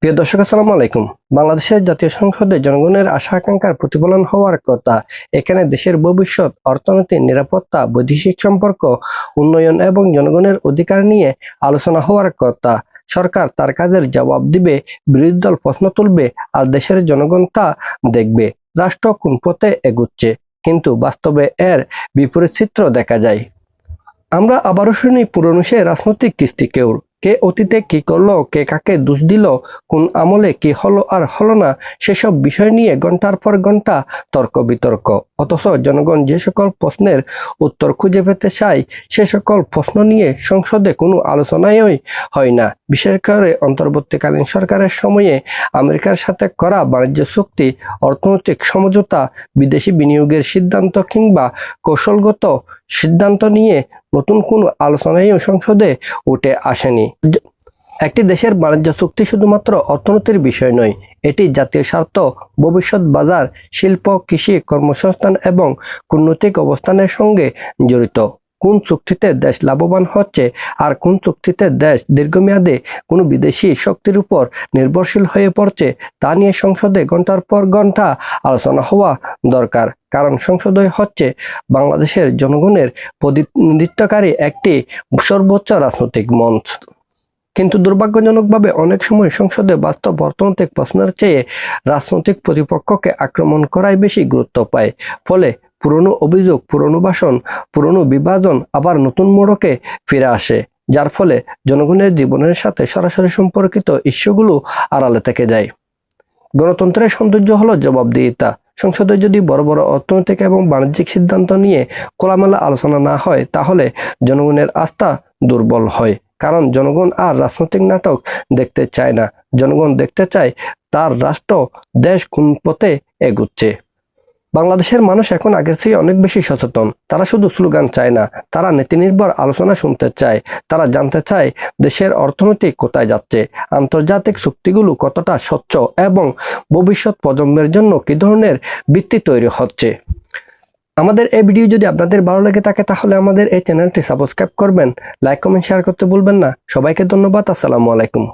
প্রিয় দর্শক, আসসালামু আলাইকুম। বাংলাদেশের জাতীয় সংসদে জনগণের আশা আকাঙ্ক্ষার প্রতিফলন হওয়ার কথা। এখানে দেশের ভবিষ্যৎ, অর্থনীতি, নিরাপত্তা, বৈদেশিক সম্পর্ক, উন্নয়ন এবং জনগণের অধিকার নিয়ে আলোচনা হওয়ার কথা। সরকার তার কাজের জবাব দিবে, বিরোধী দল প্রশ্ন তুলবে, আর দেশের জনগণ তা দেখবে। রাষ্ট্র কোন পথে এগুচ্ছে, কিন্তু বাস্তবে এর বিপরীত চিত্র দেখা যায়। আমরা আবারও শুনি পুরনো সে রাজনৈতিক কিস্তিকেউর। কে অতীতে কি করলো, কে কাকে দোষ দিল, কোন আমলে কি হলো আর হলো না, সেসব বিষয় নিয়ে ঘন্টার পর ঘন্টা তর্ক বিতর্ক। অথচ জনগণ যে সকল প্রশ্নের উত্তর খুঁজে পেতে চায়, সে সকল প্রশ্ন নিয়ে সংসদে কোনো আলোচনাই হয় না। বিশেষ করে অন্তর্বর্তীকালীন সরকারের সময়ে আমেরিকার সাথে করা বাণিজ্য চুক্তি, অর্থনৈতিক সমঝোতা, বিদেশি বিনিয়োগের সিদ্ধান্ত কিংবা কৌশলগত সিদ্ধান্ত নিয়ে নতুন কোনো আলোচনায় সংসদে উঠে আসেনি। একটি দেশের বাণিজ্য চুক্তি শুধুমাত্র অর্থনীতির বিষয় নয়, এটি জাতীয় স্বার্থ, ভবিষ্যৎ বাজার, শিল্প, কৃষি, কর্মসংস্থান এবং কূটনৈতিক অবস্থানের সঙ্গে জড়িত। কোন চুক্তিতে দেশ লাভবান হচ্ছে আর কোন চুক্তিতে দেশ দীর্ঘমেয়াদে কোনো বিদেশি শক্তির উপর নির্ভরশীল হয়ে পড়ছে, তা নিয়ে সংসদে ঘন্টার পর ঘন্টা আলোচনা হওয়া দরকার। কারণ সংসদই হচ্ছে বাংলাদেশের জনগণের প্রতিনিধিত্বকারী একটি সর্বোচ্চ রাজনৈতিক মঞ্চ। কিন্তু দুর্ভাগ্যজনকভাবে অনেক সময় সংসদে বাস্তব অর্থনৈতিক প্রশ্নের চেয়ে রাজনৈতিক প্রতিপক্ষকে আক্রমণ করাই বেশি গুরুত্ব পায়। ফলে পুরনো অভিযোগ, পুরনো ভাষণ, পুরনো বিভাজন আবার নতুন মোড়কে ফিরে আসে, যার ফলে জনগণের জীবনের সাথে সরাসরি সম্পর্কিত ইস্যুগুলো আড়ালে থেকে যায়। গণতন্ত্রের সৌন্দর্য হলো জবাবদিহিতা। সংসদে যদি বড় বড় অর্থনৈতিক এবং বাণিজ্যিক সিদ্ধান্ত নিয়ে খোলামেলা আলোচনা না হয়, তাহলে জনগণের আস্থা দুর্বল হয়। কারণ জনগণ আর রাজনৈতিক নাটক দেখতে চায় না। জনগণ দেখতে চায় তার রাষ্ট্র, দেশ কোন পথে এগুচ্ছে। বাংলাদেশের মানুষ এখন আগের চেয়ে অনেক বেশি সচেতন। তারা শুধু স্লোগান চায় না, তারা নীতিনির্ভর আলোচনা শুনতে চায়। তারা জানতে চায় দেশের অর্থনীতি কোথায় যাচ্ছে, আন্তর্জাতিক চুক্তিগুলো কতটা স্বচ্ছ এবং ভবিষ্যৎ প্রজন্মের জন্য কী ধরনের ভিত্তি তৈরি হচ্ছে। আমাদের এই ভিডিও যদি আপনাদের ভালো লেগে থাকে, তাহলে আমাদের এই চ্যানেলটি সাবস্ক্রাইব করবেন, লাইক, কমেন্ট, শেয়ার করতে ভুলবেন না। সবাইকে ধন্যবাদ। আসসালামু আলাইকুম।